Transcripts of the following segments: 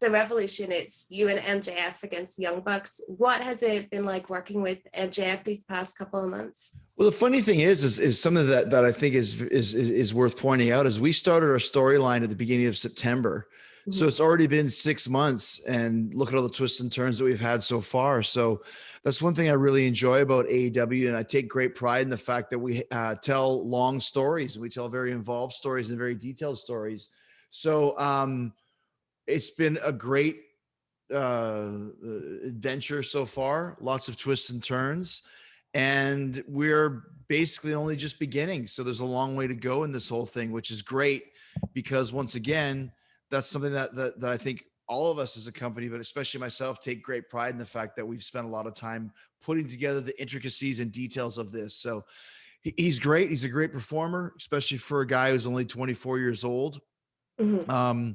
The Revolution, it's you and MJF against the Young Bucks. What has it been like working with MJF these past couple of months? Well, the funny thing is something that I think is worth pointing out is we started our storyline at the beginning of September. Mm-hmm. So it's already been 6 months, and look at all the twists and turns that we've had so far. So that's one thing I really enjoy about AEW. And I take great pride in the fact that we tell long stories, and we tell very involved stories and very detailed stories. So, it's been a great adventure so far, lots of twists and turns, and we're basically only just beginning. So there's a long way to go in this whole thing, which is great, because once again, that's something that I think all of us as a company, but especially myself, take great pride in the fact that we've spent a lot of time putting together the intricacies and details of this. So he's great. He's a great performer, especially for a guy who's only 24 years old. Mm-hmm.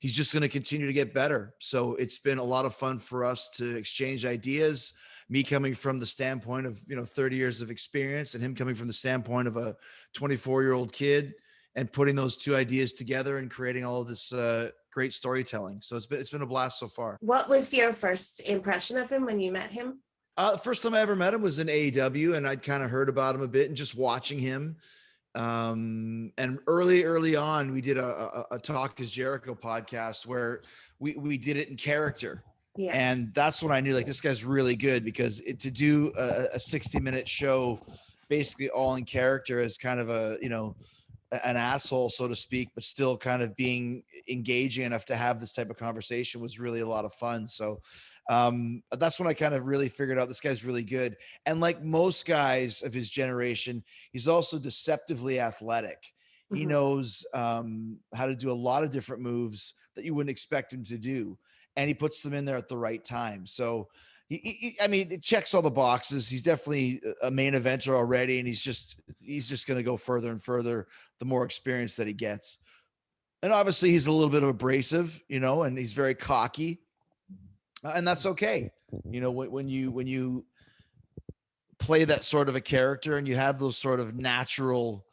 He's just going to continue to get better. So it's been a lot of fun for us to exchange ideas, me coming from the standpoint of, 30 years of experience, and him coming from the standpoint of a 24-year-old kid, and putting those two ideas together and creating all of this great storytelling. So it's been a blast so far. What was your first impression of him when you met him? The first time I ever met him was in AEW, and I'd kind of heard about him a bit and just watching him. And early on, we did a Talk is Jericho podcast where we did it in character. Yeah. And that's when I knew, like, this guy's really good, because to do a 60-minute show basically all in character as kind of an asshole, so to speak, but still kind of being engaging enough to have this type of conversation was really a lot of fun. So that's when I kind of really figured out this guy's really good. And like most guys of his generation, he's also deceptively athletic. Mm-hmm. He knows how to do a lot of different moves that you wouldn't expect him to do, and he puts them in there at the right time. So I mean, it checks all the boxes. He's definitely a main eventer already, and he's just going to go further and further the more experience that he gets. And obviously he's a little bit abrasive, and he's very cocky. And that's okay. When you play that sort of a character and you have those sort of natural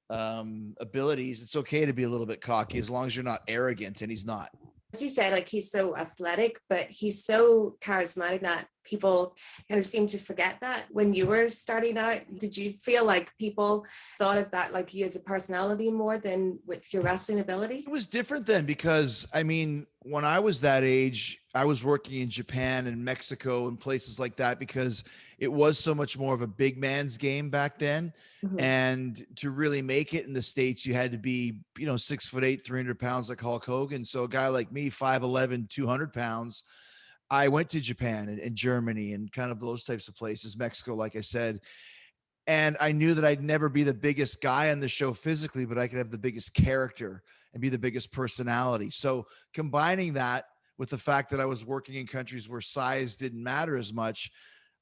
abilities, it's okay to be a little bit cocky as long as you're not arrogant, and he's not. As you said, like, he's so athletic, but he's so charismatic that people kind of seem to forget that. When you were starting out, did you feel like people thought of that, like, you as a personality more than with your wrestling ability? It was different then, because, I mean, when I was that age, I was working in Japan and Mexico and places like that, because it was so much more of a big man's game back then. Mm-hmm. And to really make it in the States, you had to be, 6'8", 300 pounds like Hulk Hogan. So a guy like me, 5'11", 200 pounds, I went to Japan and Germany and kind of those types of places, Mexico, like I said. And I knew that I'd never be the biggest guy on the show physically, but I could have the biggest character and be the biggest personality. So combining that with the fact that I was working in countries where size didn't matter as much,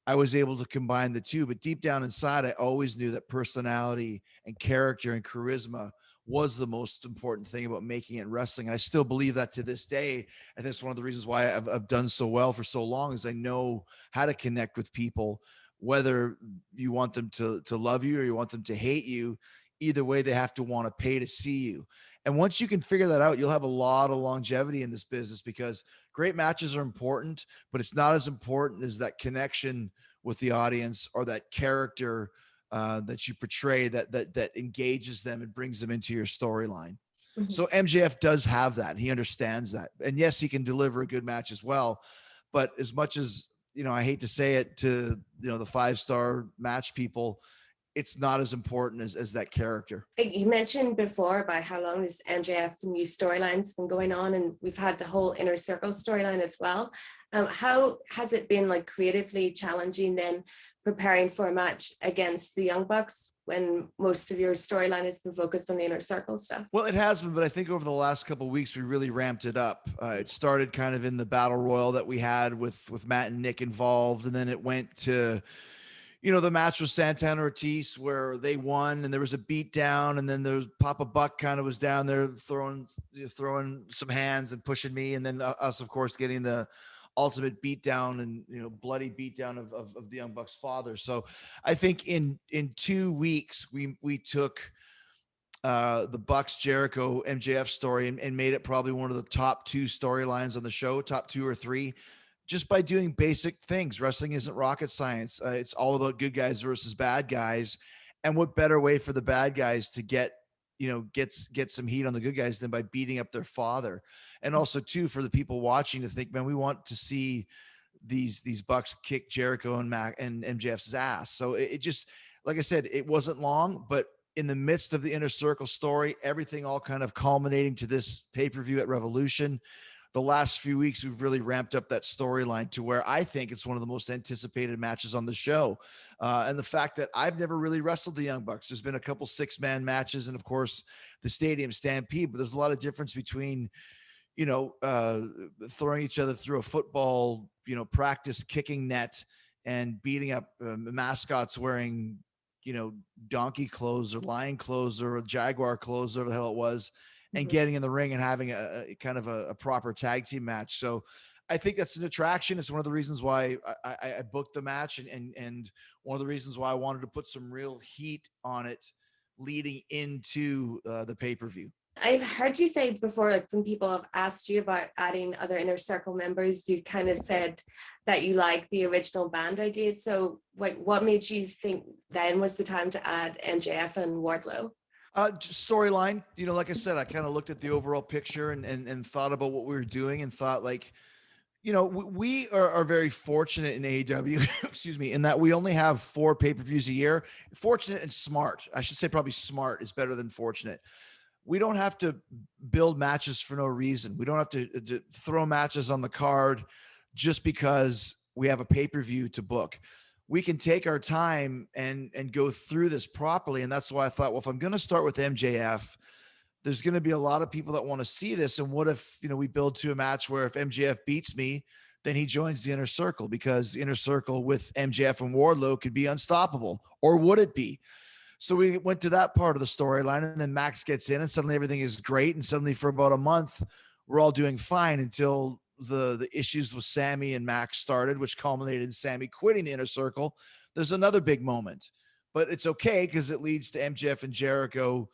I was able to combine the two. But deep down inside, I always knew that personality and character and charisma was the most important thing about making it in wrestling. And I still believe that to this day. And that's one of the reasons why I've done so well for so long, is I know how to connect with people, whether you want them to love you or you want them to hate you. Either way, they have to want to pay to see you. And once you can figure that out, you'll have a lot of longevity in this business, because great matches are important, but it's not as important as that connection with the audience or that character that you portray that engages them and brings them into your storyline. Mm-hmm. So MJF does have that. He understands that. And yes, he can deliver a good match as well. But as much as, I hate to say it to, the 5-star match people, it's not as important as that character. You mentioned before about how long this MJF new storyline's been going on, and we've had the whole Inner Circle storyline as well. How has it been, like, creatively challenging then preparing for a match against the Young Bucks when most of your storyline has been focused on the Inner Circle stuff? Well, it has been, but I think over the last couple of weeks, we really ramped it up. It started kind of in the battle royal that we had with Matt and Nick involved, and then it went to, the match with Santana Ortiz where they won, and there was a beat down, and then there's Papa Buck kind of was down there throwing some hands and pushing me, and then us, of course, getting the ultimate beatdown and bloody beatdown of the Young Bucks' father. So I think in 2 weeks we took the Bucks Jericho MJF story and made it probably one of the top 2 storylines on the show, top 2 or 3, just by doing basic things. Wrestling isn't rocket science. It's all about good guys versus bad guys. And what better way for the bad guys to get some heat on the good guys than by beating up their father. And also too, for the people watching to think, man, we want to see these Bucks kick Jericho and Mac and MJF's ass. So it just, like I said, it wasn't long, but in the midst of the Inner Circle story, everything all kind of culminating to this pay-per-view at Revolution. The last few weeks, we've really ramped up that storyline to where I think it's one of the most anticipated matches on the show. And the fact that I've never really wrestled the Young Bucks. There's been a couple 6-man matches and, of course, the Stadium Stampede, but there's a lot of difference between, throwing each other through a football, practice kicking net and beating up mascots wearing, donkey clothes or lion clothes or jaguar clothes, whatever the hell it was, and getting in the ring and having a kind of a proper tag team match. So I think that's an attraction. It's one of the reasons why I booked the match and one of the reasons why I wanted to put some real heat on it leading into the pay-per-view. I've heard you say before, like when people have asked you about adding other Inner Circle members, you kind of said that you like the original band idea. So what made you think then was the time to add MJF and Wardlow? Storyline, like I said, I kind of looked at the overall picture and thought about what we were doing and thought like, we are very fortunate in AEW, excuse me, in that we only have 4 pay-per-views a year. Fortunate and smart. I should say probably smart is better than fortunate. We don't have to build matches for no reason. We don't have to throw matches on the card just because we have a pay-per-view to book. We can take our time and go through this properly. And that's why I thought, well, if I'm going to start with MJF, there's going to be a lot of people that want to see this. And what if, we build to a match where if MJF beats me, then he joins the Inner Circle, because the Inner Circle with MJF and Wardlow could be unstoppable, or would it be? So we went to that part of the storyline, and then Max gets in and suddenly everything is great. And suddenly for about a month, we're all doing fine until the issues with Sammy and Max started, which culminated in Sammy quitting the Inner Circle. There's another big moment, but it's okay because it leads to MJF and Jericho,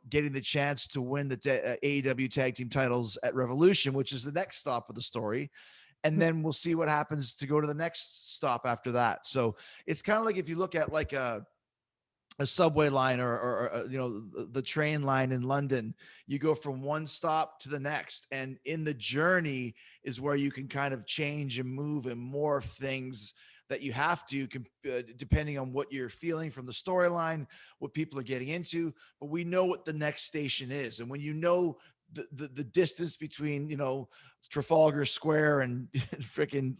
getting the chance to win the AEW tag team titles at Revolution, which is the next stop of the story. And then we'll see what happens to go to the next stop after that. So it's kind of like if you look at like a subway line or the train line in London, you go from one stop to the next, and in the journey is where you can kind of change and move and morph things that you have to, depending on what you're feeling from the storyline, what people are getting into. But we know what the next station is, and when the distance between Trafalgar Square and freaking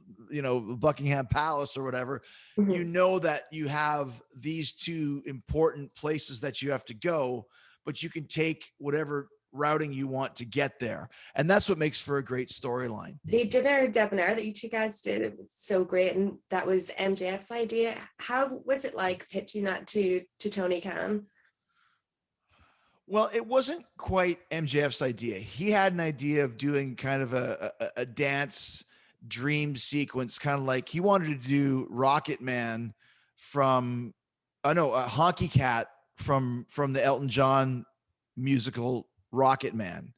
Buckingham Palace or whatever, that you have these 2 important places that you have to go, but you can take whatever routing you want to get there, and that's what makes for a great storyline. The Dinner Debonair that you 2 guys did, it was so great, and that was MJF's idea. How was it like pitching that to Tony Khan? Well, it wasn't quite MJF's idea. He had an idea of doing kind of a dance dream sequence, kind of like he wanted to do Rocket Man from, Honky Cat from the Elton John musical Rocket Man.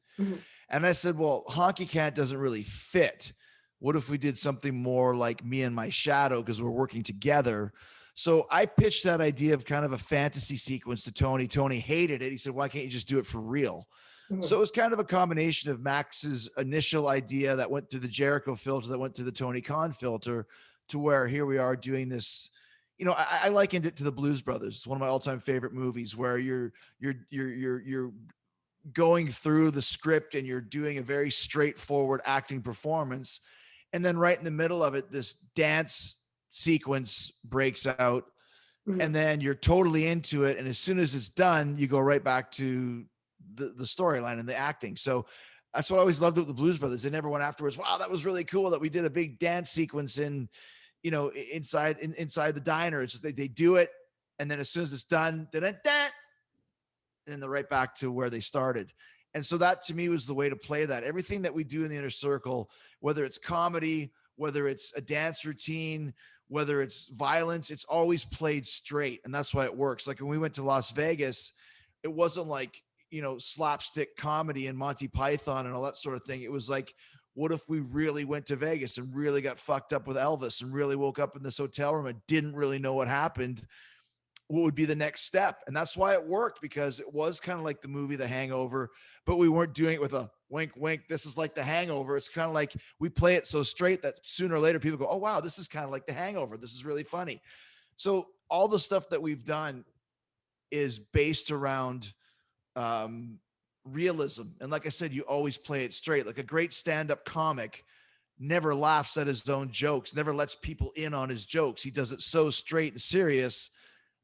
And I said, well, Honky Cat doesn't really fit. What if we did something more like Me and My Shadow, because we're working together? So I pitched that idea of kind of a fantasy sequence to Tony. Tony hated it. He said, why can't you just do it for real? So it was kind of a combination of Max's initial idea that went through the Jericho filter, that went through the Tony Khan filter, to where here we are doing this. I likened it to the Blues Brothers. It's one of my all-time favorite movies, where you're going through the script and you're doing a very straightforward acting performance. And then right in the middle of it, this dance sequence breaks out, and then you're totally into it. And as soon as it's done, you go right back to the storyline and the acting. So that's what I always loved with the Blues Brothers. They never went afterwards, wow, that was really cool that we did a big dance sequence inside the diner. It's just they do it, and then as soon as it's done, and then they're right back to where they started. And so that to me was the way to play that. Everything that we do in the Inner Circle, whether it's comedy, whether it's a dance routine, whether it's violence, it's always played straight. And that's why it works. Like when we went to Las Vegas, it wasn't like, slapstick comedy and Monty Python and all that sort of thing. It was like, what if we really went to Vegas and really got fucked up with Elvis and really woke up in this hotel room and didn't really know what happened? What would be the next step? And that's why it worked, because it was kind of like the movie The Hangover, but we weren't doing it with a wink, wink. This is like The Hangover. It's kind of like we play it so straight that sooner or later people go, oh, wow, this is kind of like The Hangover. This is really funny. So all the stuff that we've done is based around realism. And like I said, you always play it straight. Like a great stand-up comic never laughs at his own jokes, never lets people in on his jokes. He does it so straight and serious.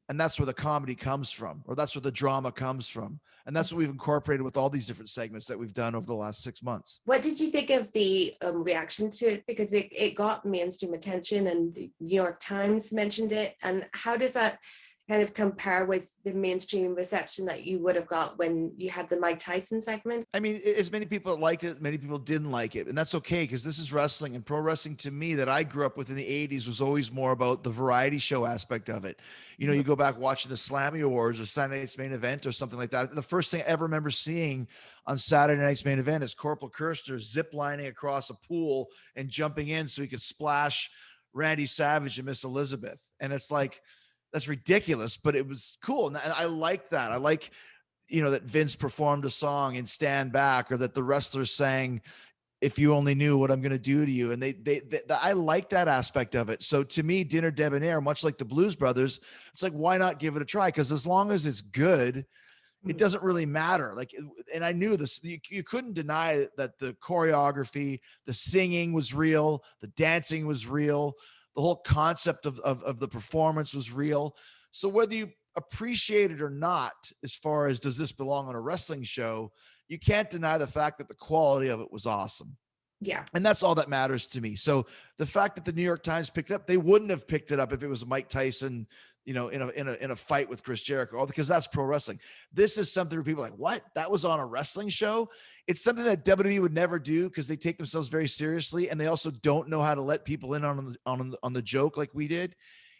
And that's where the comedy comes from, or that's where the drama comes from. And that's what we've incorporated with all these different segments that we've done over the last 6 months. What did you think of the reaction to it? Because it got mainstream attention and the New York Times mentioned it. And how does that kind of compare with the mainstream reception that you would have got when you had the Mike Tyson segment? I mean, as many people liked it, many people didn't like it. And that's okay, because this is wrestling, and pro wrestling to me that I grew up with in the 80s was always more about the variety show aspect of it. You go back watching the Slammy Awards or Saturday Night's Main Event or something like that. The first thing I ever remember seeing on Saturday Night's Main Event is Corporal Kirster zip lining across a pool and jumping in so he could splash Randy Savage and Miss Elizabeth. And it's like, that's ridiculous, but it was cool. And I liked that. I like, that Vince performed a song in Stand Back, or that the wrestlers sang, if you only knew what I'm going to do to you. And I like that aspect of it. So to me, Dinner Debonair, much like the Blues Brothers, it's like, why not give it a try? Because as long as it's good, it doesn't really matter. Like, and I knew this, you couldn't deny that the choreography, the singing was real, the dancing was real. The whole concept of the performance was real. So whether you appreciate it or not, as far as does this belong on a wrestling show, you can't deny the fact that the quality of it was awesome. Yeah. And that's all that matters to me. So the fact that the New York Times picked it up, they wouldn't have picked it up if it was Mike Tyson, in a fight with Chris Jericho, because that's pro wrestling. This is something where people are like, what? That was on a wrestling show? It's something that WWE would never do, because they take themselves very seriously, and they also don't know how to let people in on the joke like we did.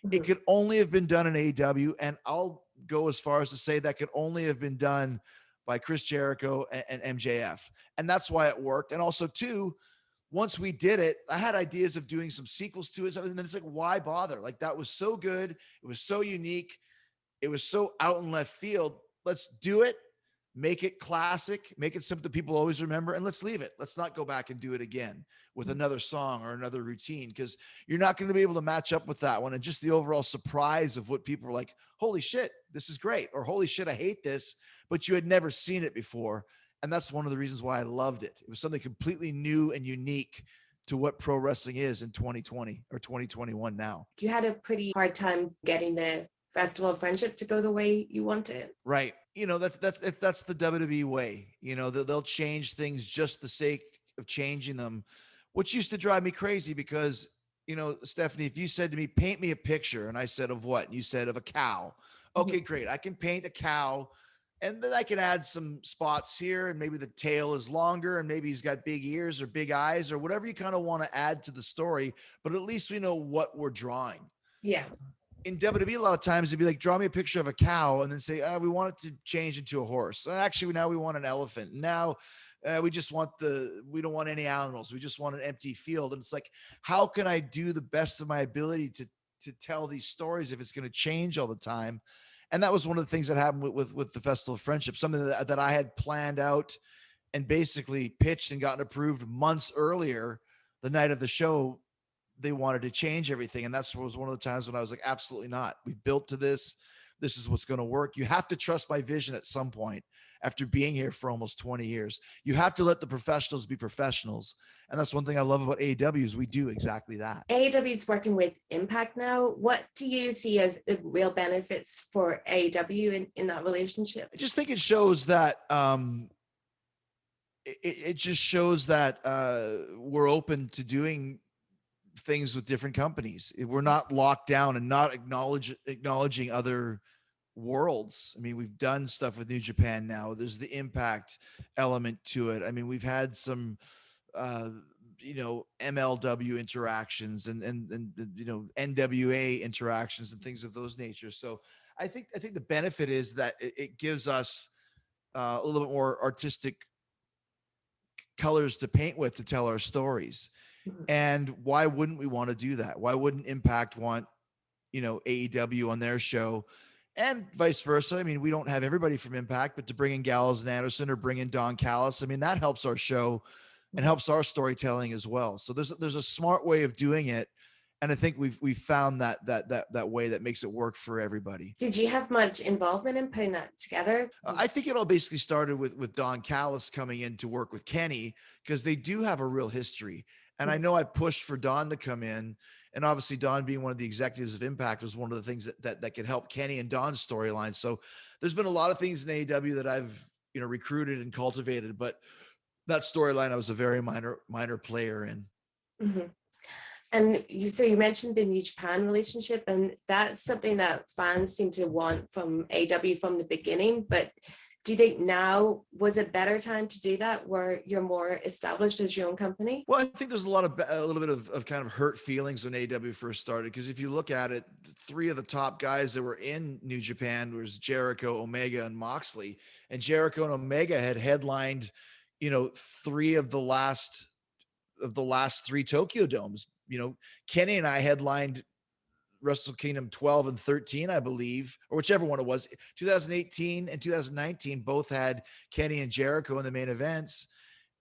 Mm-hmm. It could only have been done in AEW, and I'll go as far as to say that could only have been done by Chris Jericho and MJF. And that's why it worked. And also, too, once we did it, I had ideas of doing some sequels to it. And then it's like, why bother? Like, that was so good. It was so unique. It was so out in left field. Let's do it. Make it classic. Make it something people always remember. And let's leave it. Let's not go back and do it again with another song or another routine, because you're not going to be able to match up with that one. And just the overall surprise of what people are like, holy shit, this is great. Or holy shit, I hate this. But you had never seen it before. And that's one of the reasons why I loved it. It was something completely new and unique to what pro wrestling is in 2020 or 2021 now. You had a pretty hard time getting the Festival of Friendship to go the way you wanted. Right. That's the WWE way. They'll change things just the sake of changing them, which used to drive me crazy, because, Stephanie, if you said to me, paint me a picture, and I said, of what? And you said, of a cow. Okay, great. I can paint a cow. And then I can add some spots here, and maybe the tail is longer, and maybe he's got big ears or big eyes or whatever you kind of want to add to the story. But at least we know what we're drawing. Yeah. In WWE, a lot of times it'd be like, draw me a picture of a cow, and then say, we want it to change into a horse. Actually, now we want an elephant. Now we don't want any animals. We just want an empty field. And it's like, how can I do the best of my ability to tell these stories if it's going to change all the time? And that was one of the things that happened with the Festival of Friendship, something that I had planned out and basically pitched and gotten approved months earlier. The night of the show, they wanted to change everything. And that was one of the times when I was like, absolutely not. We've built to this. This is what's going to work. You have to trust my vision at some point. After being here for almost 20 years, you have to let the professionals be professionals. And that's one thing I love about AEW is we do exactly that. AEW is working with Impact now. What do you see as the real benefits for AEW in that relationship? I just think it shows that it just shows that we're open to doing things with different companies. We're not locked down and not acknowledging other worlds. I mean, we've done stuff with New Japan now. There's the Impact element to it. I mean, we've had some MLW interactions and NWA interactions and things of those nature. So I think the benefit is that it gives us a little bit more artistic colors to paint with to tell our stories. Mhm. And why wouldn't we want to do that? Why wouldn't Impact want, AEW on their show, and vice versa? I mean, we don't have everybody from Impact, but to bring in Gallows and Anderson or bring in Don Callis, I mean, that helps our show and helps our storytelling as well. So there's a smart way of doing it, and I think we've found that way that makes it work for everybody. Did you have much involvement in putting that together? I think it all basically started with Don Callis coming in to work with Kenny, because they do have a real history. And I know I pushed for Don to come in, and obviously Don being one of the executives of Impact was one of the things that could help Kenny and Don's storyline. So there's been a lot of things in AEW that I've recruited and cultivated, but that storyline I was a very minor player in. Mm-hmm. And you mentioned the New Japan relationship, and that's something that fans seem to want from AEW from the beginning. But do you think now was a better time to do that, where you're more established as your own company? Well, I think there's a little bit of kind of hurt feelings when AEW first started, because if you look at it, three of the top guys that were in New Japan was Jericho, Omega, and Moxley, and Jericho and Omega had headlined, three of the last three Tokyo Domes. Kenny and I headlined Wrestle Kingdom 12 and 13, I believe, or whichever one it was. 2018 and 2019 both had Kenny and Jericho in the main events.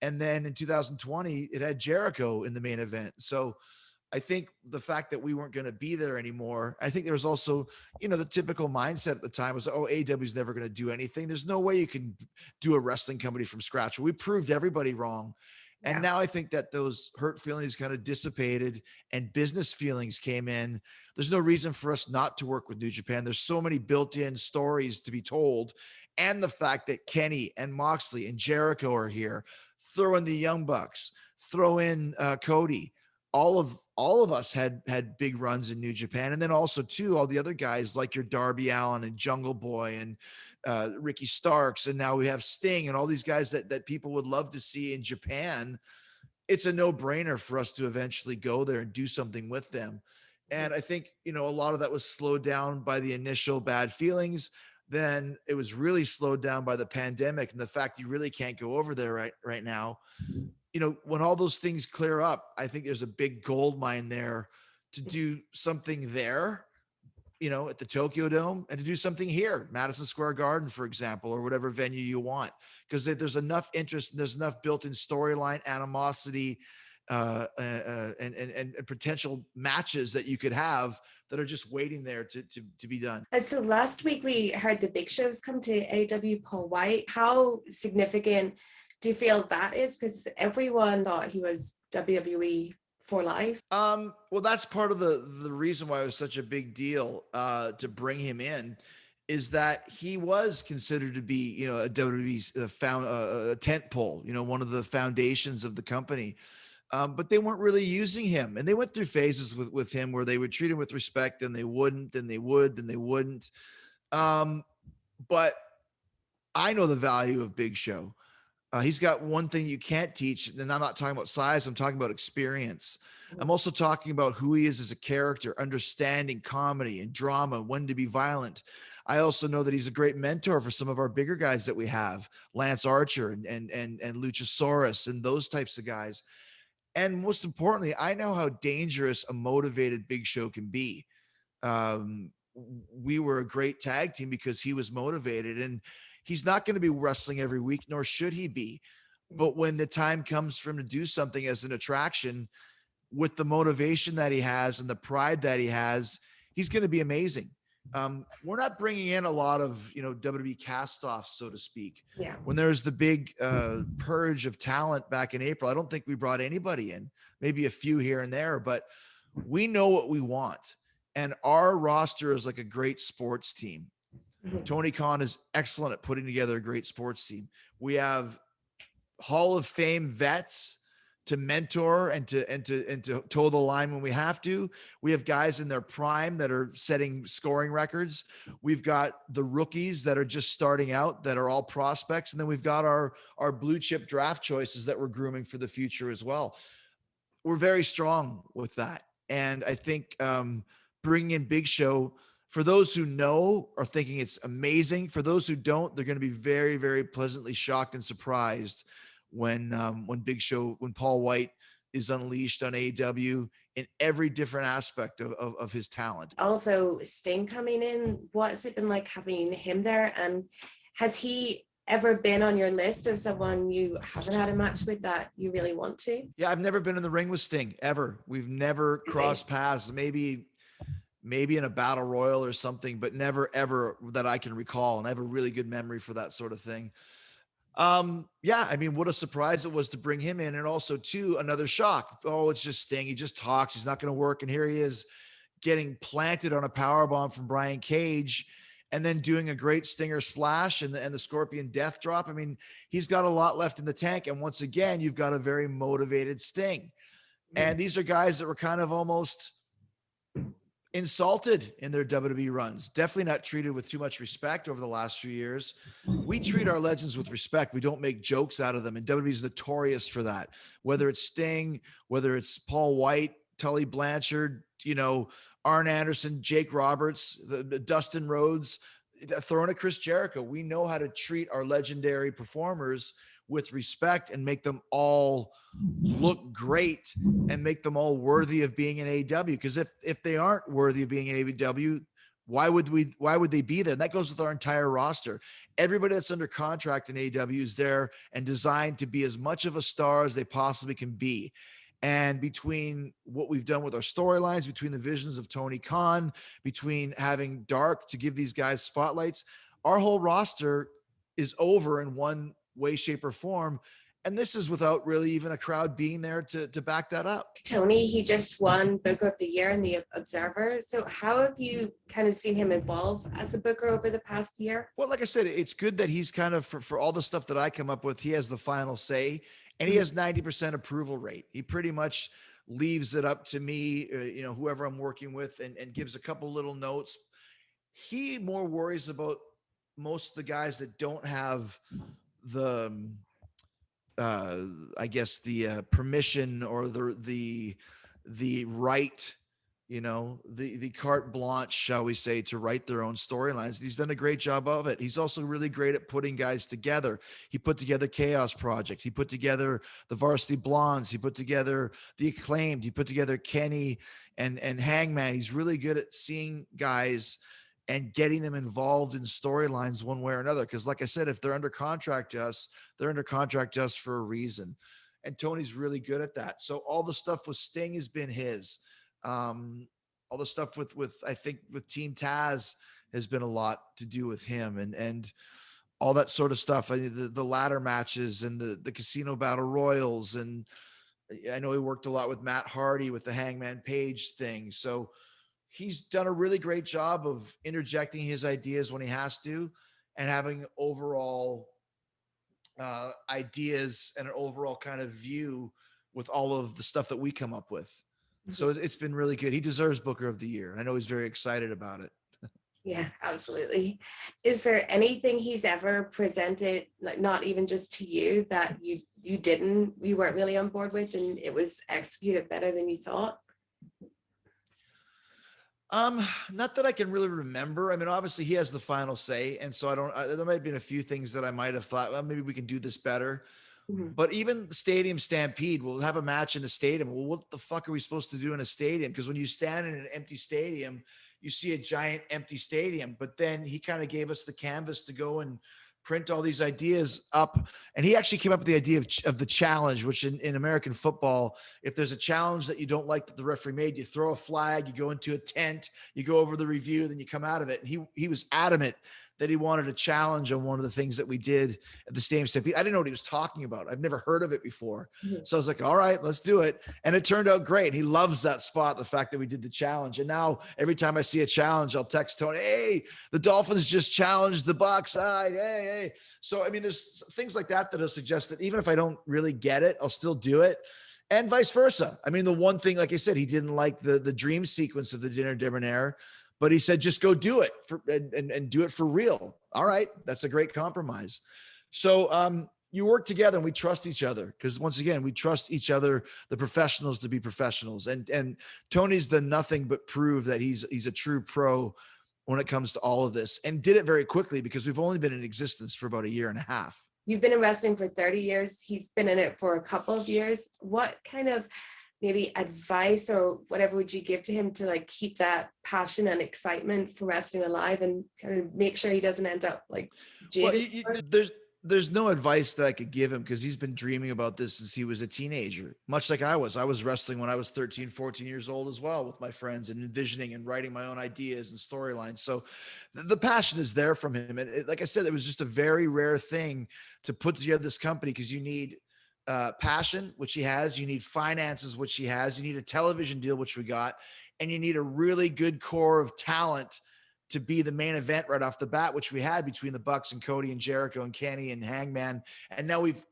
And then in 2020, it had Jericho in the main event. So I think the fact that we weren't going to be there anymore, I think there was also, the typical mindset at the time was, AEW is never going to do anything. There's no way you can do a wrestling company from scratch. We proved everybody wrong. And now I think that those hurt feelings kind of dissipated and business feelings came in. There's no reason for us not to work with New Japan. There's so many built-in stories to be told. And the fact that Kenny and Moxley and Jericho are here, throw in the Young Bucks, throw in Cody. All of us had big runs in New Japan. And then also too, all the other guys like your Darby Allin and Jungle Boy and Ricky Starks. And now we have Sting and all these guys that people would love to see in Japan. It's a no-brainer for us to eventually go there and do something with them. And I think, a lot of that was slowed down by the initial bad feelings. Then it was really slowed down by the pandemic and the fact you really can't go over there right now. When all those things clear up, I think there's a big gold mine there to do something there, at the Tokyo Dome, and to do something here, Madison Square Garden, for example, or whatever venue you want, because there's enough interest and there's enough built-in storyline, animosity, and potential matches that you could have that are just waiting there to be done. And so last week we heard the big shows come to AEW, Paul Wight. How significant do you feel that is? Because everyone thought he was WWE for life. Well, that's part of the reason why it was such a big deal to bring him in, is that he was considered to be, a WWE's a tent pole, one of the foundations of the company. But they weren't really using him, and they went through phases with him where they would treat him with respect, and they wouldn't, then they would, then they wouldn't. But I know the value of Big Show. He's got one thing you can't teach, and I'm not talking about size. I'm talking about experience. I'm also talking about who he is as a character, understanding comedy and drama, when to be violent. I also know that he's a great mentor for some of our bigger guys that we have, Lance Archer and Luchasaurus and those types of guys. And most importantly, I know how dangerous a motivated Big Show can be. We were a great tag team because he was motivated, and he's not going to be wrestling every week, nor should he be. But when the time comes for him to do something as an attraction, with the motivation that he has and the pride that he has, he's going to be amazing. We're not bringing in a lot of, WWE cast-offs, so to speak. Yeah. When there's the big purge of talent back in April, I don't think we brought anybody in, maybe a few here and there, but we know what we want. And our roster is like a great sports team. Mm-hmm. Tony Khan is excellent at putting together a great sports team. We have Hall of Fame vets to mentor and to toe the line when we have to. We have guys in their prime that are setting scoring records. We've got the rookies that are just starting out that are all prospects. And then we've got our blue chip draft choices that we're grooming for the future as well. We're very strong with that. And I think bringing in Big Show for those who know are thinking it's amazing. For those who don't, they're going to be very, very pleasantly shocked and surprised when Paul Wight is unleashed on AEW in every different aspect of his talent. Also, Sting coming in, what's it been like having him there? And has he ever been on your list of someone you haven't had a match with that you really want to? Yeah, I've never been in the ring with Sting ever. We've never crossed paths. Maybe in a battle royal or something, but never ever that I can recall. And I have a really good memory for that sort of thing. Yeah, I mean, what a surprise it was to bring him in. And also too, another shock. Oh, it's just Sting. He just talks. He's not going to work. And here he is getting planted on a powerbomb from Brian Cage and then doing a great Stinger splash and the Scorpion death drop. I mean, he's got a lot left in the tank. And once again, you've got a very motivated Sting. And these are guys that were kind of almost insulted in their WWE runs, definitely not treated with too much respect over the last few years. We treat our legends with respect. We don't make jokes out of them. And WWE is notorious for that, whether it's Sting, whether it's Paul Wight, Tully Blanchard, Arn Anderson, Jake Roberts, the Dustin Rhodes, throwing at Chris Jericho. We know how to treat our legendary performers with respect and make them all look great and make them all worthy of being in AEW. Because if they aren't worthy of being in AEW, why would they be there? And that goes with our entire roster. Everybody that's under contract in AEW is there and designed to be as much of a star as they possibly can be. And between what we've done with our storylines, between the visions of Tony Khan, between having Dark to give these guys spotlights, our whole roster is over in one way, shape, or form. And this is without really even a crowd being there to back that up. Tony, he just won Booker of the Year in the Observer. So how have you kind of seen him evolve as a booker over the past year? Well, like I said, it's good that he's kind of, for all the stuff that I come up with, he has the final say. And he has 90% approval rate. He pretty much leaves it up to me, whoever I'm working with, and gives a couple little notes. He more worries about most of the guys that don't have the, I guess the permission or the right, the carte blanche, shall we say, to write their own storylines. He's done a great job of it. He's also really great at putting guys together. He put together Chaos Project. He put together the Varsity Blondes. He put together the Acclaimed. He put together Kenny and Hangman. He's really good at seeing guys and getting them involved in storylines one way or another. Because like I said, if they're under contract to us, they're under contract to us for a reason. And Tony's really good at that. So all the stuff with Sting has been his. All the stuff with I think with Team Taz has been a lot to do with him and all that sort of stuff. I mean, the ladder matches and the casino battle royals. And I know he worked a lot with Matt Hardy with the Hangman Page thing. So he's done a really great job of interjecting his ideas when he has to and having overall ideas and an overall kind of view with all of the stuff that we come up with. So it's been really good. He deserves Booker of the Year. And I know he's very excited about it. Yeah, absolutely. Is there anything he's ever presented, like not even just to you, that you weren't really on board with and it was executed better than you thought? Not that I can really remember. I mean, obviously he has the final say. And so there might have been a few things that I might have thought, well, maybe we can do this better. But even the Stadium Stampede, we'll have a match in the stadium. Well, what the fuck are we supposed to do in a stadium? Because when you stand in an empty stadium, you see a giant empty stadium. But then he kind of gave us the canvas to go and print all these ideas up. And he actually came up with the idea of the challenge, which in American football, if there's a challenge that you don't like that the referee made, you throw a flag, you go into a tent, you go over the review, then you come out of it. And he was adamant that he wanted a challenge on one of the things that we did at the Stadium Stampede. I didn't know what he was talking about. I've never heard of it before. So I was like, all right, let's do it. And it turned out great. He loves that spot, the fact that we did the challenge. And now every time I see a challenge, I'll text Tony, hey, the Dolphins just challenged the Bucs. Hey. So, I mean, there's things like that that'll suggest that even if I don't really get it, I'll still do it. And vice versa. I mean, the one thing, like I said, he didn't like the dream sequence of the Dinner Debonair, but he said, just go do it and do it for real. All right. That's a great compromise. So you work together and we trust each other because once again, we trust each other, the professionals to be professionals. And Tony's done nothing but prove that he's a true pro when it comes to all of this, and did it very quickly because we've only been in existence for about a year and a half. You've been in wrestling for 30 years. He's been in it for a couple of years. What kind of maybe advice or whatever would you give to him to like keep that passion and excitement for wrestling alive and kind of make sure he doesn't end up like jaded? Well, there's no advice that I could give him because he's been dreaming about this since he was a teenager, much like I was. I was wrestling when I was 13, 14 years old as well with my friends and envisioning and writing my own ideas and storylines. So the passion is there from him. And like I said, it was just a very rare thing to put together this company because you need passion, which he has. You need finances, which he has. You need a television deal, which we got. And you need a really good core of talent to be the main event right off the bat, which we had between the Bucks and Cody and Jericho and Kenny and Hangman. And now we've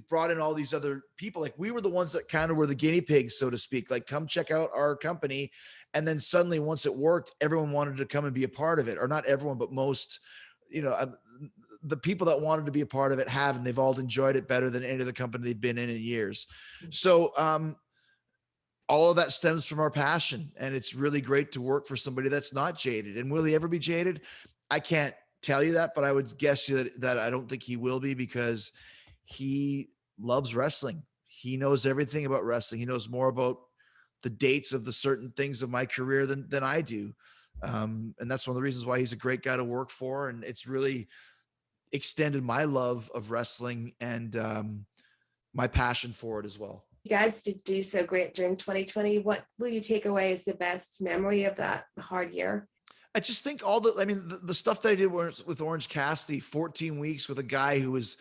brought in all these other people. Like we were the ones that kind of were the guinea pigs, so to speak, like come check out our company. And then suddenly once it worked, everyone wanted to come and be a part of it, or not everyone, but most, the people that wanted to be a part of it have, and they've all enjoyed it better than any other company they've been in years. So, all of that stems from our passion, and it's really great to work for somebody that's not jaded. And will he ever be jaded? I can't tell you that, but I would guess you that I don't think he will be because he loves wrestling. He knows everything about wrestling. He knows more about the dates of the certain things of my career than I do. And that's one of the reasons why he's a great guy to work for. And it's really extended my love of wrestling and my passion for it as well. You guys did do so great during 2020. What will you take away as the best memory of that hard year? I just think the stuff that I did with Orange Cassidy, 14 weeks with a guy who was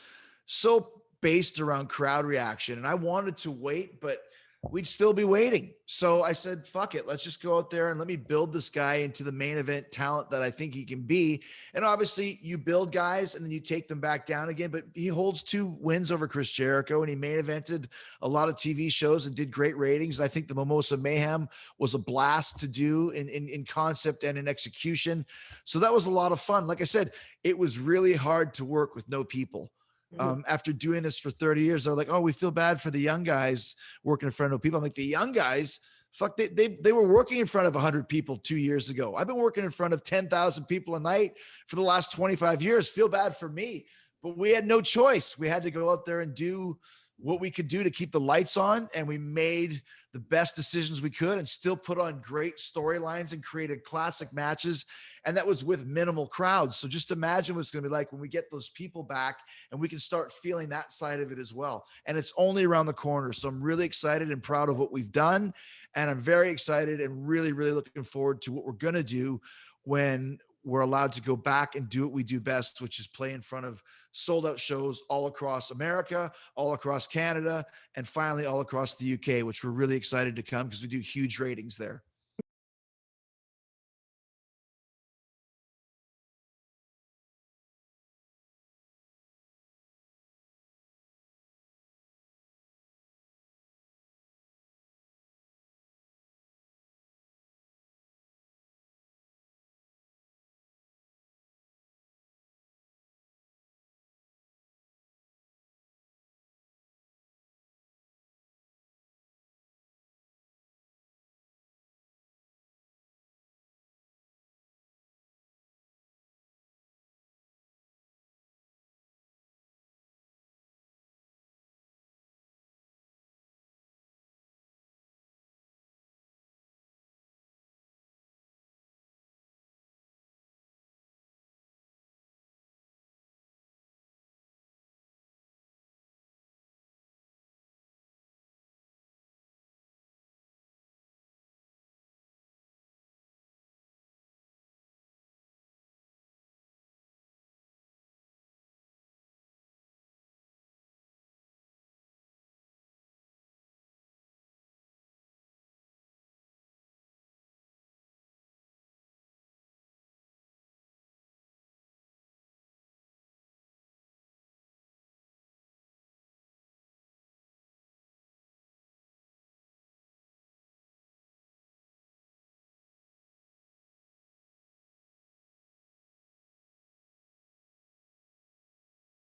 so based around crowd reaction. And I wanted to wait, but we'd still be waiting. So I said, fuck it. Let's just go out there and let me build this guy into the main event talent that I think he can be. And obviously you build guys and then you take them back down again, but he holds 2 wins over Chris Jericho and he main evented a lot of TV shows and did great ratings. I think the Mimosa Mayhem was a blast to do in concept and in execution. So that was a lot of fun. Like I said, it was really hard to work with no people. After doing this for 30 years, they're like, oh, we feel bad for the young guys working in front of people. I'm like, the young guys, fuck, they were working in front of 100 people 2 years ago. I've been working in front of 10,000 people a night for the last 25 years. Feel bad for me, but we had no choice. We had to go out there and do what we could do to keep the lights on. And we made the best decisions we could and still put on great storylines and created classic matches. And that was with minimal crowds. So just imagine what it's going to be like when we get those people back and we can start feeling that side of it as well. And it's only around the corner. So I'm really excited and proud of what we've done. And I'm very excited and really, really looking forward to what we're going to do when we're allowed to go back and do what we do best, which is play in front of sold out shows all across America, all across Canada, and finally all across the UK, which we're really excited to come because we do huge ratings there.